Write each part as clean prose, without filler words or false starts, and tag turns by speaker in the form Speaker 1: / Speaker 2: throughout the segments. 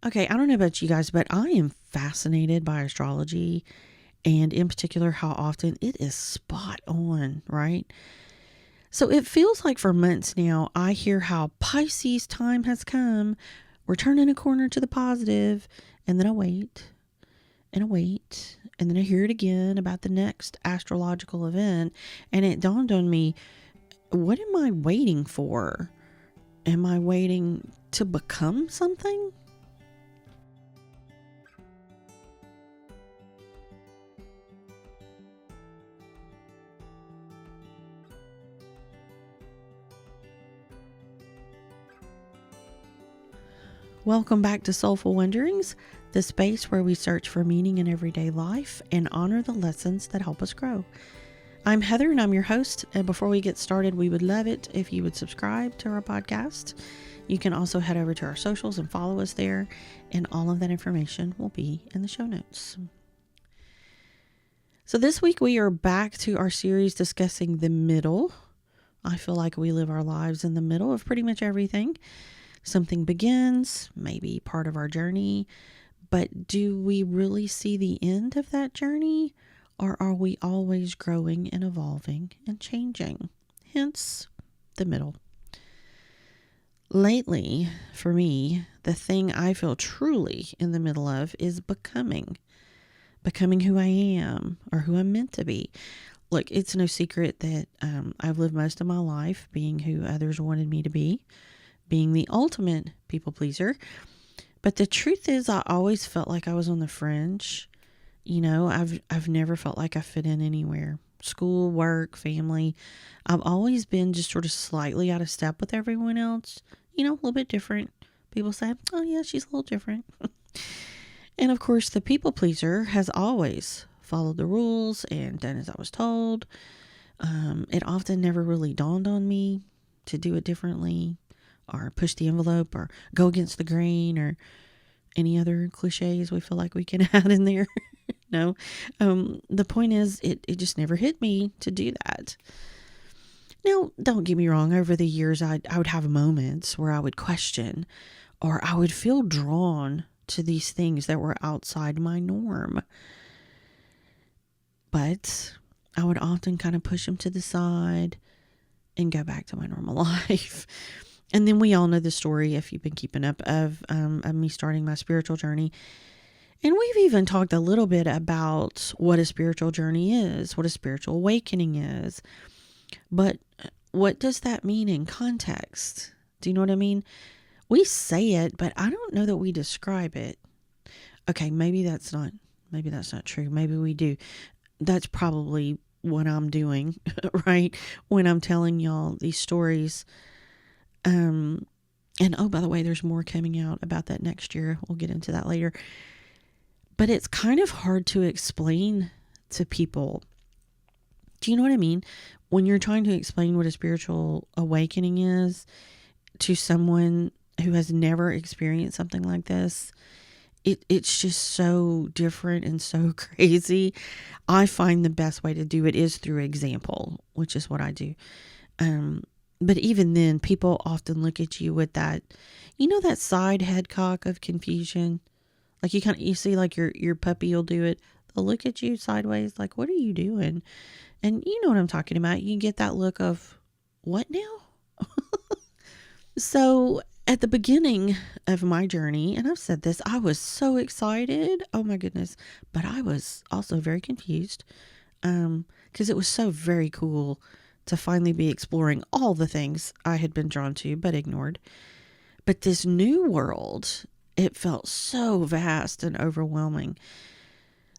Speaker 1: Okay, I don't know about you guys, but I am fascinated by astrology and in particular how often it is spot on, right? So it feels like for months now, I hear how Pisces time has come. We're turning a corner to the positive, and then I wait and I wait, and then I hear it again about the next astrological event, and it dawned on me, what am I waiting for? Am I waiting to become something? Welcome back to Soulful Wonderings, the space where we search for meaning in everyday life and honor the lessons that help us grow. I'm Heather and I'm your host. And before we get started, we would love it if you would subscribe to our podcast. You can also head over to our socials and follow us there, and all of that information will be in the show notes. So this week we are back to our series discussing the middle. I feel like we live our lives in the middle of pretty much everything. Something begins, maybe part of our journey, but do we really see the end of that journey, or are we always growing and evolving and changing? Hence, the middle. Lately, for me, the thing I feel truly in the middle of is becoming who I am or who I'm meant to be. Look, it's no secret that I've lived most of my life being who others wanted me to be, being the ultimate people pleaser. But the truth is, I always felt like I was on the fringe. You know, I've never felt like I fit in anywhere. School, work, family. I've always been just sort of slightly out of step with everyone else. You know, a little bit different. People say, oh yeah, she's a little different. And of course, the people pleaser has always followed the rules and done as I was told. It often never really dawned on me to do it differently, or push the envelope, or go against the grain, or any other cliches we feel like we can add in there. No. The point is, it just never hit me to do that. Now, don't get me wrong. Over the years, I would have moments where I would question, or I would feel drawn to these things that were outside my norm. But I would often kind of push them to the side and go back to my normal life. And then we all know the story, if you've been keeping up, of me starting my spiritual journey. And we've even talked a little bit about what a spiritual journey is, what a spiritual awakening is. But what does that mean in context? Do you know what I mean? We say it, but I don't know that we describe it. Okay, maybe that's not true. Maybe we do. That's probably what I'm doing, right? When I'm telling y'all these stories. And oh, by the way, there's more coming out about that next year. We'll get into that later. But it's kind of hard to explain to people. Do you know what I mean? When you're trying to explain what a spiritual awakening is to someone who has never experienced something like this, it's just so different and so crazy. I find the best way to do it is through example, which is what I do. But even then, people often look at you with that, that side head cock of confusion. Like you see like your puppy will do it. They'll look at you sideways like, what are you doing? And you know what I'm talking about. You get that look of, what now? So at the beginning of my journey, and I've said this, I was so excited. Oh my goodness. But I was also very confused. Because it was so very cool to finally be exploring all the things I had been drawn to but ignored. But this new world, it felt so vast and overwhelming.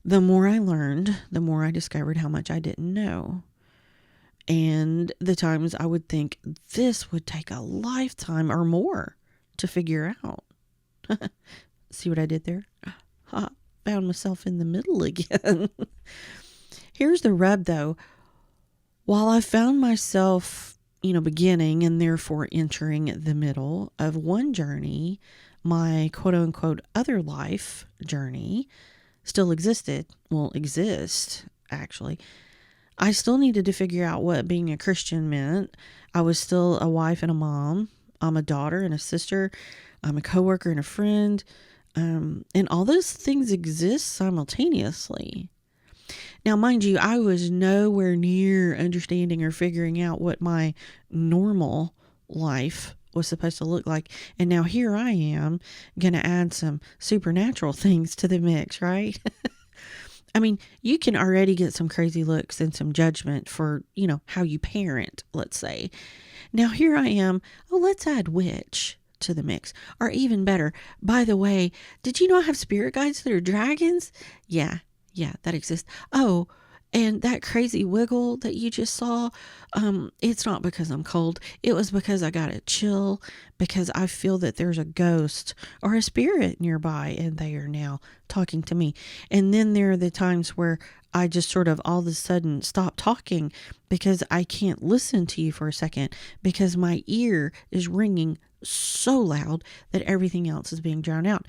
Speaker 1: The more I learned, the more I discovered how much I didn't know. And the times I would think this would take a lifetime or more to figure out. See what I did there? I found myself in the middle again. Here's the rub though. While I found myself, beginning and therefore entering the middle of one journey, my quote unquote other life journey still exists actually. I still needed to figure out what being a Christian meant. I was still a wife and a mom. I'm a daughter and a sister. I'm a coworker and a friend. And all those things exist simultaneously. Now, mind you, I was nowhere near understanding or figuring out what my normal life was supposed to look like. And now here I am going to add some supernatural things to the mix, right? I mean, you can already get some crazy looks and some judgment for, how you parent, let's say. Now here I am. Oh, let's add witch to the mix. Or even better, by the way, did you know I have spirit guides that are dragons? Yeah, that exists. Oh, and that crazy wiggle that you just saw, it's not because I'm cold. It was because I got a chill because I feel that there's a ghost or a spirit nearby and they are now talking to me. And then there are the times where I just sort of all of a sudden stop talking because I can't listen to you for a second because my ear is ringing so loud that everything else is being drowned out.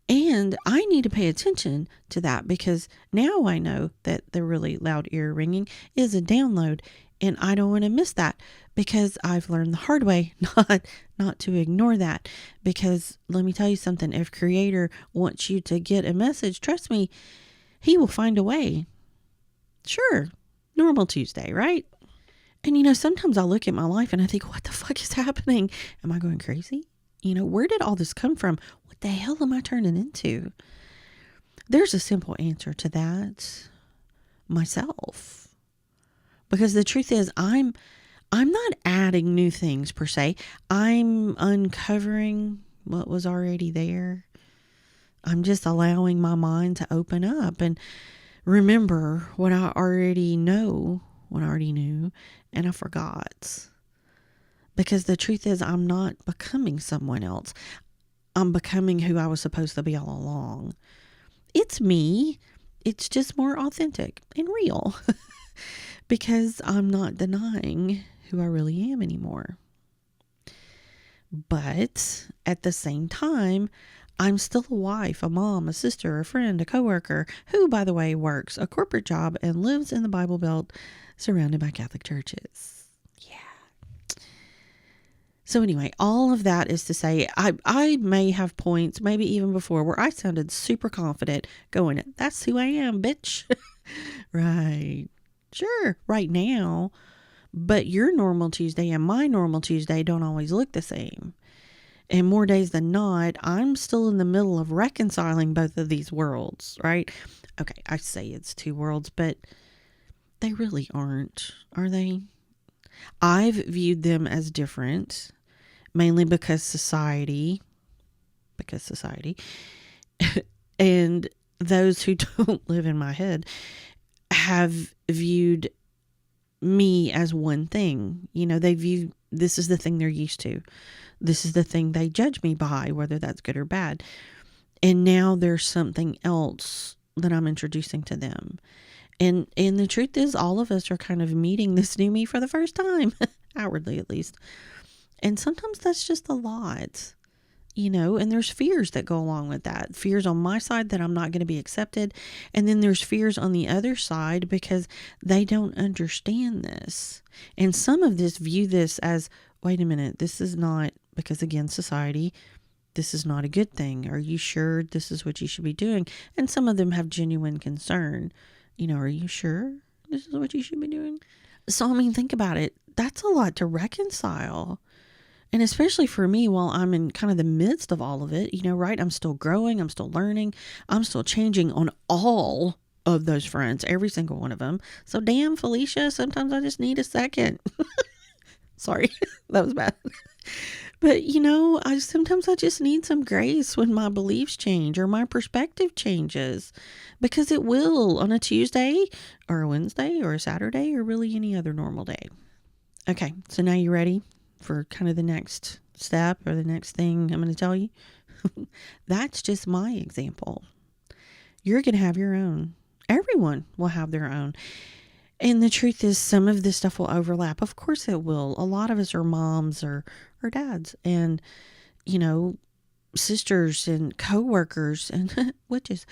Speaker 1: And I need to pay attention to that because now I know that the really loud ear ringing is a download and I don't want to miss that because I've learned the hard way not to ignore that. Because let me tell you something, if Creator wants you to get a message, trust me, he will find a way. Sure, normal Tuesday, right? And sometimes I look at my life and I think, what the fuck is happening? Am I going crazy? Where did all this come from? What the hell am I turning into? There's a simple answer to that. Myself. Because the truth is, I'm not adding new things per se. I'm uncovering what was already there. I'm just allowing my mind to open up and remember what I already know, what I already knew, and I forgot. Because the truth is, I'm not becoming someone else. I'm becoming who I was supposed to be all along. It's me. It's just more authentic and real. Because I'm not denying who I really am anymore. But at the same time, I'm still a wife, a mom, a sister, a friend, a coworker, who, by the way, works a corporate job and lives in the Bible Belt surrounded by Catholic churches. So anyway, all of that is to say, I may have points, maybe even before, where I sounded super confident going, that's who I am, bitch. Right. Sure, right now. But your normal Tuesday and my normal Tuesday don't always look the same. And more days than not, I'm still in the middle of reconciling both of these worlds, right? Okay, I say it's two worlds, but they really aren't, are they? I've viewed them as different. Mainly because society, and those who don't live in my head have viewed me as one thing. They view this is the thing they're used to. This is the thing they judge me by, whether that's good or bad. And now there's something else that I'm introducing to them. And the truth is, all of us are kind of meeting this new me for the first time, outwardly at least. And sometimes that's just a lot, and there's fears that go along with that. Fears on my side that I'm not going to be accepted. And then there's fears on the other side because they don't understand this. And some of this view this as, wait a minute, this is not, because again, society, this is not a good thing. Are you sure this is what you should be doing? And some of them have genuine concern. Are you sure this is what you should be doing? So, think about it. That's a lot to reconcile. And especially for me, while I'm in kind of the midst of all of it, right? I'm still growing. I'm still learning. I'm still changing on all of those fronts, every single one of them. So damn, Felicia, sometimes I just need a second. Sorry, that was bad. But, sometimes I just need some grace when my beliefs change or my perspective changes, because it will on a Tuesday or a Wednesday or a Saturday or really any other normal day. Okay, so now you ready for kind of the next step or the next thing I'm going to tell you? That's just my example. You're going to have your own. Everyone will have their own. And the truth is, some of this stuff will overlap. Of course it will. A lot of us are moms or dads and, sisters and coworkers and witches.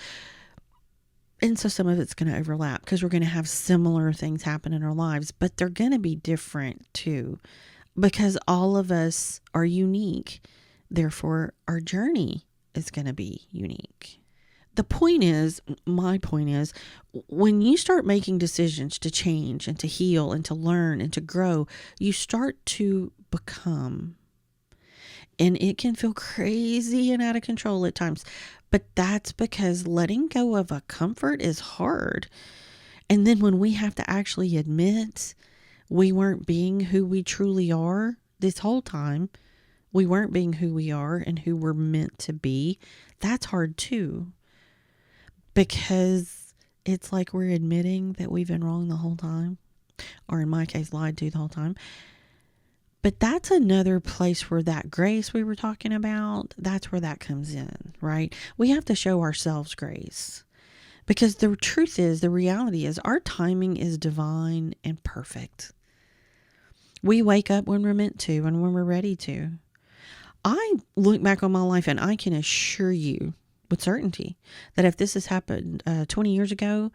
Speaker 1: And so some of it's going to overlap because we're going to have similar things happen in our lives, but they're going to be different too, because all of us are unique. Therefore, our journey is going to be unique. The point is, my point is, when you start making decisions to change and to heal and to learn and to grow, you start to become. And it can feel crazy and out of control at times. But that's because letting go of a comfort is hard. And then when we have to actually admit we weren't being who we truly are this whole time, we weren't being who we are and who we're meant to be, that's hard too. Because it's like we're admitting that we've been wrong the whole time. Or in my case, lied to the whole time. But that's another place where that grace we were talking about, that's where that comes in, right? We have to show ourselves grace. Because the truth is, the reality is, our timing is divine and perfect. We wake up when we're meant to and when we're ready to. I look back on my life and I can assure you with certainty that if this has happened 20 years ago,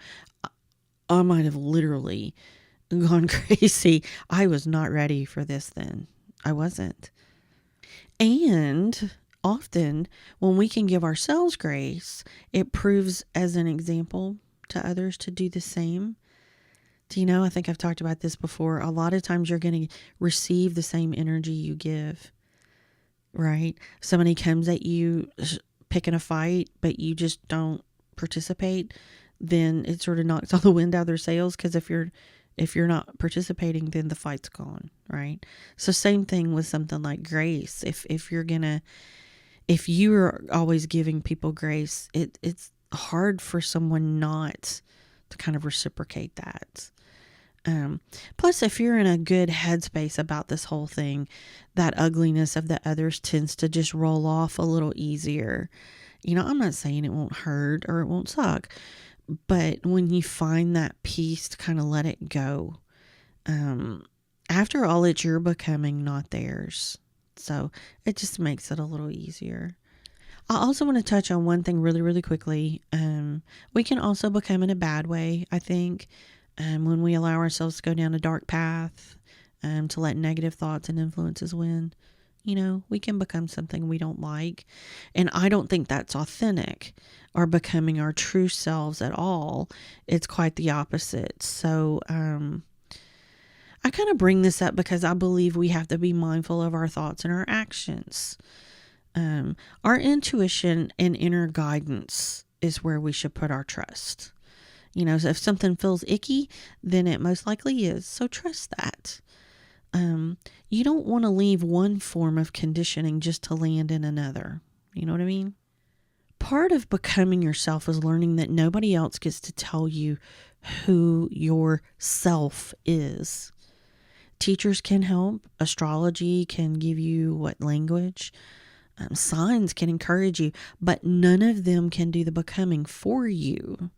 Speaker 1: I might have literally gone crazy. I was not ready for this then. I wasn't. And often when we can give ourselves grace, it proves as an example to others to do the same. Do you know, I think I've talked about this before. A lot of times you're going to receive the same energy you give, right? Somebody comes at you picking a fight, but you just don't participate, then it sort of knocks all the wind out of their sails. Because if you're not participating, then the fight's gone, right? So same thing with something like grace. If you're always giving people grace, it's hard for someone not to kind of reciprocate that. Plus, if you're in a good headspace about this whole thing, that ugliness of the others tends to just roll off a little easier. You know, I'm not saying it won't hurt or it won't suck, but when you find that peace to kind of let it go, after all, it's your becoming, not theirs. So it just makes it a little easier. I also want to touch on one thing really, really quickly. We can also become in a bad way, I think, when we allow ourselves to go down a dark path, to let negative thoughts and influences win. You know, we can become something we don't like. And I don't think that's authentic or becoming our true selves at all. It's quite the opposite. So, I kind of bring this up because I believe we have to be mindful of our thoughts and our actions. Our intuition and inner guidance is where we should put our trust. You know, so if something feels icky, then it most likely is. So trust that. You don't want to leave one form of conditioning just to land in another. You know what I mean? Part of becoming yourself is learning that nobody else gets to tell you who your self is. Teachers can help. Astrology can give you what language. Signs can encourage you, but none of them can do the becoming for you.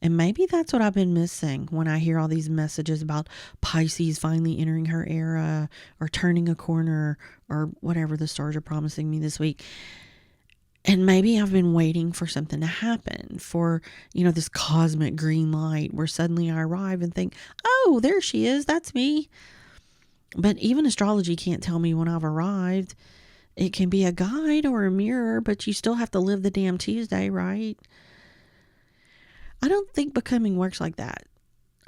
Speaker 1: And maybe that's what I've been missing when I hear all these messages about Pisces finally entering her era or turning a corner or whatever the stars are promising me this week. And maybe I've been waiting for something to happen, for, you know, this cosmic green light where suddenly I arrive and think, oh, there she is. That's me. But even astrology can't tell me when I've arrived. It can be a guide or a mirror, but you still have to live the damn Tuesday, right? I don't think becoming works like that.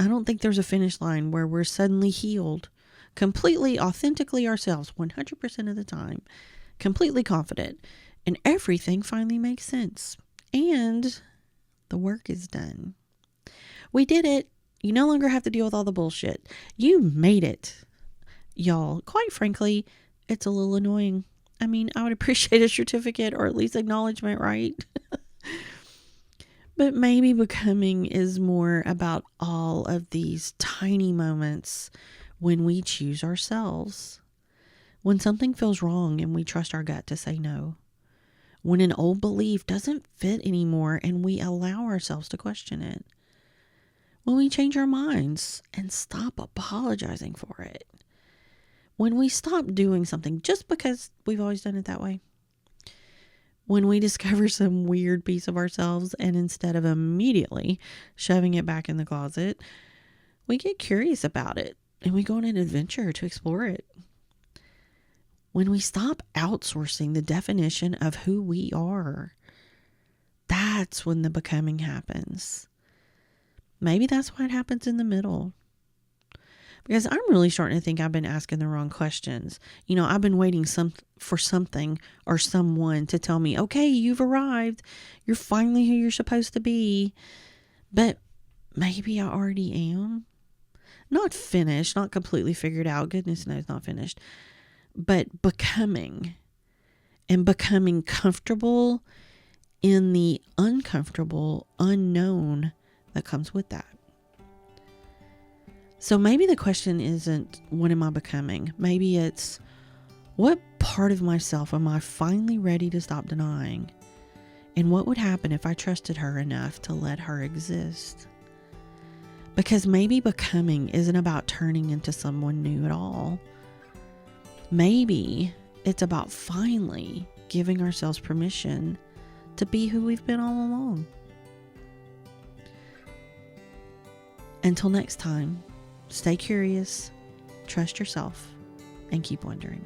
Speaker 1: I don't think there's a finish line where we're suddenly healed, completely, authentically ourselves, 100% of the time, completely confident, and everything finally makes sense. And the work is done. We did it. You no longer have to deal with all the bullshit. You made it. Y'all, quite frankly, it's a little annoying. I mean, I would appreciate a certificate or at least acknowledgement, right? But maybe becoming is more about all of these tiny moments when we choose ourselves. When something feels wrong and we trust our gut to say no. When an old belief doesn't fit anymore and we allow ourselves to question it. When we change our minds and stop apologizing for it. When we stop doing something just because we've always done it that way. When we discover some weird piece of ourselves and instead of immediately shoving it back in the closet, we get curious about it and we go on an adventure to explore it. When we stop outsourcing the definition of who we are, that's when the becoming happens. Maybe that's why it happens in the middle. Because I'm really starting to think I've been asking the wrong questions. I've been waiting for something or someone to tell me, okay, you've arrived. You're finally who you're supposed to be. But maybe I already am. Not finished, not completely figured out. Goodness knows not finished. But becoming. And becoming comfortable in the uncomfortable, unknown that comes with that. So maybe the question isn't, what am I becoming? Maybe it's, what part of myself am I finally ready to stop denying? And what would happen if I trusted her enough to let her exist? Because maybe becoming isn't about turning into someone new at all. Maybe it's about finally giving ourselves permission to be who we've been all along. Until next time, stay curious, trust yourself, and keep wondering.